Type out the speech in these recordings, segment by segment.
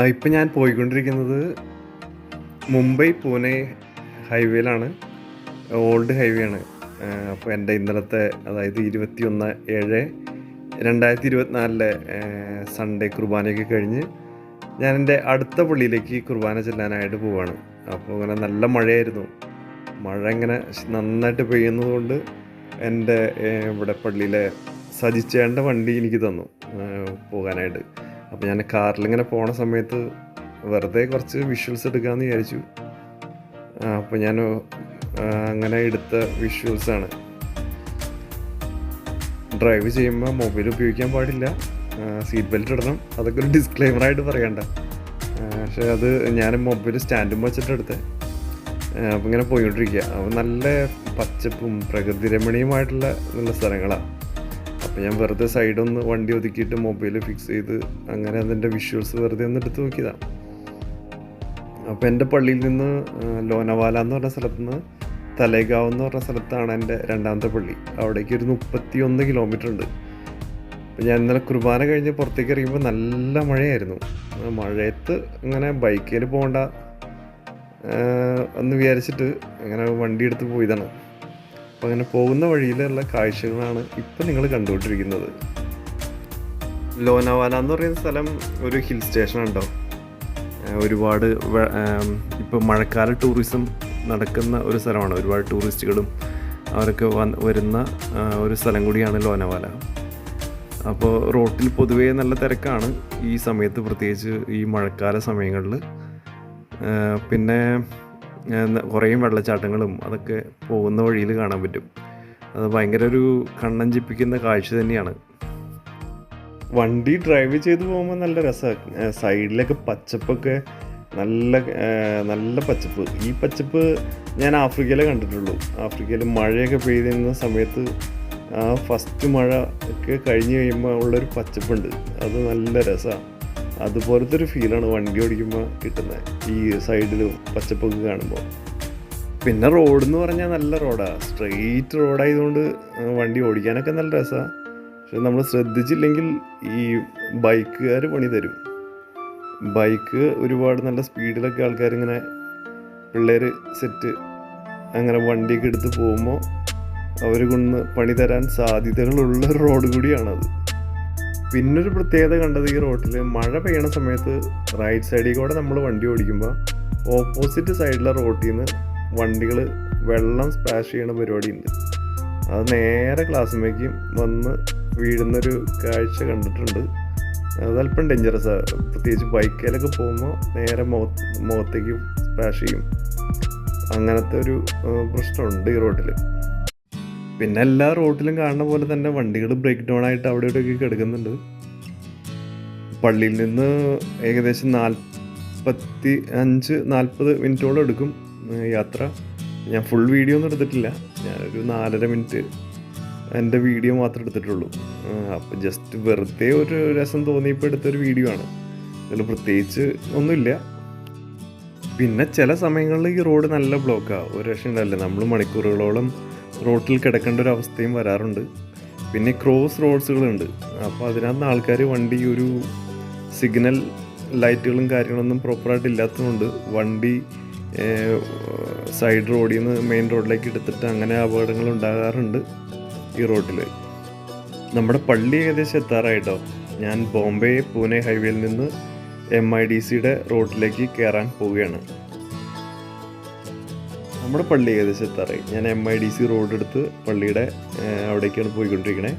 ഇപ്പം ഞാൻ പോയിക്കൊണ്ടിരിക്കുന്നത് മുംബൈ പൂനെ ഹൈവേയിലാണ്. ഓൾഡ് ഹൈവേ ആണ്. അപ്പോൾ എൻ്റെ ഇന്നലത്തെ, അതായത് 21/7/2024 സൺഡേ കുർബാനയൊക്കെ കഴിഞ്ഞ് ഞാൻ എൻ്റെ അടുത്ത പള്ളിയിലേക്ക് കുർബാന ചെല്ലാനായിട്ട് പോവാണ്. അപ്പോൾ ഇങ്ങനെ നല്ല മഴയായിരുന്നു. മഴ ഇങ്ങനെ നന്നായിട്ട് പെയ്യുന്നതുകൊണ്ട് എൻ്റെ ഇവിടെ പള്ളിയിലെ സജിച്ചേണ്ട വണ്ടി എനിക്ക് തന്നു പോകാനായിട്ട്. അപ്പോൾ ഞാൻ കാറിലിങ്ങനെ പോണ സമയത്ത് വെറുതെ കുറച്ച് വിഷ്വൽസ് എടുക്കാമെന്ന് വിചാരിച്ചു. അപ്പോൾ ഞാൻ അങ്ങനെ എടുത്ത വിഷ്വൽസാണ്. ഡ്രൈവ് ചെയ്യുമ്പോൾ മൊബൈൽ ഉപയോഗിക്കാൻ പാടില്ല, സീറ്റ് ബെൽറ്റ് ഇടണം, അതൊക്കെ ഒരു ഡിസ്ക്ലെയിമറായിട്ട് പറയണ്ട. പക്ഷേ അത് ഞാൻ മൊബൈൽ സ്റ്റാൻഡും വെച്ചിട്ടെടുത്ത് അപ്പോൾ ഇങ്ങനെ പോയിക്കൊണ്ടിരിക്കുക. അപ്പോൾ നല്ല പച്ചപ്പും പ്രകൃതി രമണീയമായിട്ടുള്ള നല്ല സ്ഥലങ്ങളാണ്. അപ്പോൾ ഞാൻ വെറുതെ സൈഡൊന്ന് വണ്ടി ഒതുക്കിയിട്ട് മൊബൈൽ ഫിക്സ് ചെയ്ത് അങ്ങനെ അതിൻ്റെ വിഷ്വൽസ് വെറുതെ ഒന്ന് എടുത്ത് നോക്കിയതാണ്. അപ്പോൾ എൻ്റെ പള്ളിയിൽ നിന്ന് ലോനവാല എന്ന് പറഞ്ഞ സ്ഥലത്ത് നിന്ന് തലേഗാവ് എന്ന് പറഞ്ഞ സ്ഥലത്താണ് എൻ്റെ രണ്ടാമത്തെ പള്ളി. അവിടേക്ക് ഒരു 31 കിലോമീറ്റർ ഉണ്ട്. അപ്പോൾ ഞാൻ ഇന്നലെ കുർബാന കഴിഞ്ഞ് പുറത്തേക്ക് ഇറങ്ങിയപ്പോൾ നല്ല മഴയായിരുന്നു. മഴയത്ത് ഇങ്ങനെ ബൈക്കിൽ പോകണ്ട എന്ന് വിചാരിച്ചിട്ട് അങ്ങനെ വണ്ടി എടുത്ത് പോയതാണ്. അപ്പോൾ അങ്ങനെ പോകുന്ന വഴിയിലുള്ള കാഴ്ചകളാണ് ഇപ്പം നിങ്ങൾ കണ്ടുകൊണ്ടിരിക്കുന്നത്. ലോനാവാല എന്ന് പറയുന്ന സ്ഥലം ഒരു ഹിൽ സ്റ്റേഷൻ ഉണ്ടോ. ഒരുപാട് ഇപ്പോൾ മഴക്കാല ടൂറിസം നടക്കുന്ന ഒരു സ്ഥലമാണ്. ഒരുപാട് ടൂറിസ്റ്റുകളും അവരൊക്കെ വരുന്ന ഒരു സ്ഥലം കൂടിയാണ് ലോനാവാല. അപ്പോൾ റോട്ടിൽ പൊതുവേ നല്ല തിരക്കാണ് ഈ സമയത്ത്, പ്രത്യേകിച്ച് ഈ മഴക്കാല സമയങ്ങളിൽ. പിന്നെ കുറേ വെള്ളച്ചാട്ടങ്ങളും അതൊക്കെ പോകുന്ന വഴിയിൽ കാണാൻ പറ്റും. അത് ഭയങ്കര ഒരു കണ്ണഞ്ചിപ്പിക്കുന്ന കാഴ്ച തന്നെയാണ്. വണ്ടി ഡ്രൈവ് ചെയ്ത് പോകുമ്പോൾ നല്ല രസമാണ്. സൈഡിലൊക്കെ പച്ചപ്പൊക്കെ നല്ല പച്ചപ്പ്. ഈ പച്ചപ്പ് ഞാൻ ആഫ്രിക്കയിലേ കണ്ടിട്ടുള്ളൂ. ആഫ്രിക്കയിൽ മഴയൊക്കെ പെയ്തിരുന്ന സമയത്ത് ഫസ്റ്റ് മഴ ഒക്കെ കഴിഞ്ഞ് കഴിയുമ്പോൾ ഉള്ളൊരു പച്ചപ്പുണ്ട്, അത് നല്ല രസമാണ്. അതുപോലത്തെ ഒരു ഫീലാണ് വണ്ടി ഓടിക്കുമ്പോൾ കിട്ടുന്നത്, ഈ സൈഡിൽ പച്ചപ്പൊക്കെ കാണുമ്പോൾ. പിന്നെ റോഡെന്ന് പറഞ്ഞാൽ നല്ല റോഡാണ്, സ്ട്രെയിറ്റ് റോഡായതുകൊണ്ട് വണ്ടി ഓടിക്കാനൊക്കെ നല്ല രസമാണ്. പക്ഷെ നമ്മൾ ശ്രദ്ധിച്ചില്ലെങ്കിൽ ഈ ബൈക്കുകാർ പണി തരും. ബൈക്ക് ഒരുപാട് നല്ല സ്പീഡിലൊക്കെ ആൾക്കാരിങ്ങനെ പിള്ളേർ സെറ്റ് അങ്ങനെ വണ്ടിയൊക്കെ എടുത്ത് പോകുമ്പോൾ അവർ കൊണ്ട് പണി തരാൻ സാധ്യതകളുള്ള റോഡ് കൂടിയാണത്. പിന്നൊരു പ്രത്യേകത കണ്ടത്, ഈ റോഡിൽ മഴ പെയ്യണ സമയത്ത് റൈറ്റ് സൈഡിൽ കൂടെ നമ്മൾ വണ്ടി ഓടിക്കുമ്പോൾ ഓപ്പോസിറ്റ് സൈഡിലെ റോഡിൽ നിന്ന് വണ്ടികൾ വെള്ളം സ്പ്ലാഷ് ചെയ്യണ പരിപാടിയുണ്ട്. അത് നേരെ ക്ലാസ്സിലേക്ക് വന്ന് വീഴുന്നൊരു കാഴ്ച കണ്ടിട്ടുണ്ട്. അതല്പം ഡേഞ്ചറസാണ്, പ്രത്യേകിച്ച് ബൈക്കിലൊക്കെ പോകുമ്പോൾ നേരെ മുഖത്തേക്ക് സ്പ്ലാഷ് ചെയ്യും. അങ്ങനത്തെ ഒരു പ്രശ്നമുണ്ട് ഈ റോഡിൽ. പിന്നെ എല്ലാ റോഡിലും കാണുന്ന പോലെ തന്നെ വണ്ടികൾ ബ്രേക്ക് ഡൗൺ ആയിട്ട് അവിടെ ഇവിടെയൊക്കെ കിടക്കുന്നുണ്ട്. പള്ളിയിൽ നിന്ന് ഏകദേശം 45-40 മിനിറ്റോളം എടുക്കും യാത്ര. ഞാൻ ഫുൾ വീഡിയോ ഒന്നും എടുത്തിട്ടില്ല, ഞാനൊരു 4.5 മിനിറ്റ് എൻ്റെ വീഡിയോ മാത്രമേ എടുത്തിട്ടുള്ളൂ. അപ്പോൾ ജസ്റ്റ് വെറുതെ ഒരു രസം തോന്നിയപ്പോൾ എടുത്തൊരു വീഡിയോ ആണ്, അതിൽ പ്രത്യേകിച്ച് ഒന്നുമില്ല. പിന്നെ ചില സമയങ്ങളിൽ ഈ റോഡ് നല്ല ബ്ലോക്കാണ്, ഒരു രക്ഷയുണ്ടല്ലേ. നമ്മൾ മണിക്കൂറുകളോളം റോട്ടിൽ കിടക്കേണ്ട ഒരു അവസ്ഥയും വരാറുണ്ട്. പിന്നെ ക്രോസ് റോഡ്സുകളുണ്ട്, അപ്പോൾ അതിനകത്ത് ആൾക്കാർ വണ്ടി ഒരു സിഗ്നൽ ലൈറ്റുകളും കാര്യങ്ങളൊന്നും പ്രോപ്പറായിട്ട് ഇല്ലാത്തതുകൊണ്ട് വണ്ടി സൈഡ് റോഡിൽ നിന്ന് മെയിൻ റോഡിലേക്ക് എടുത്തിട്ട് അങ്ങനെ അപകടങ്ങൾ ഉണ്ടാകാറുണ്ട് ഈ റോഡിൽ. നമ്മുടെ പള്ളി ഏകദേശം എത്താറായിട്ടോ. ഞാൻ ബോംബെ പൂനെ ഹൈവേയിൽ നിന്ന് MIDCയുടെ റോഡിലേക്ക് കയറാൻ പോവുകയാണ്. നമ്മുടെ പള്ളി ഏകദേശം എത്താറായി. ഞാൻ MIDC റോഡ് എടുത്ത് പള്ളിയുടെ അവിടേക്കാണ് പോയിക്കൊണ്ടിരിക്കണേ.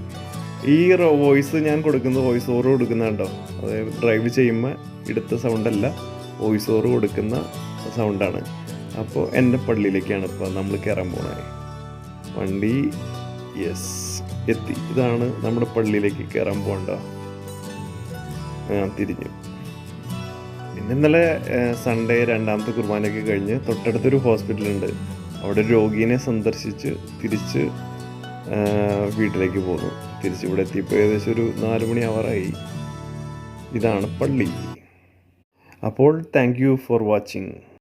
ഈ വോയിസ് ഞാൻ കൊടുക്കുന്നത് വോയിസ് ഓവർ കൊടുക്കുന്നതുണ്ടോ, അതായത് ഡ്രൈവ് ചെയ്യുമ്പോൾ എടുത്ത സൗണ്ടല്ല, വോയിസ് ഓവർ കൊടുക്കുന്ന സൗണ്ടാണ്. അപ്പോൾ എൻ്റെ പള്ളിയിലേക്കാണ് ഇപ്പോൾ നമ്മൾ കയറാൻ പോകുന്നത്. വണ്ടി എത്തി. ഇതാണ് നമ്മുടെ പള്ളിയിലേക്ക് കയറാൻ പോകണ്ട. തിരിഞ്ഞു. പിന്നെ ഇന്നലെ സൺഡേ രണ്ടാമത്തെ കുർബാനയൊക്കെ കഴിഞ്ഞ് തൊട്ടടുത്തൊരു ഹോസ്പിറ്റലുണ്ട്, അവിടെ രോഗീനെ സന്ദർശിച്ച് തിരിച്ച് വീട്ടിലേക്ക് പോന്നു. തിരിച്ചിവിടെ എത്തിയപ്പോൾ ഏകദേശം ഒരു 4 മണി ആവാറായി. ഇതാണ് പള്ളി. അപ്പോൾ താങ്ക് യു ഫോർ വാച്ചിങ്.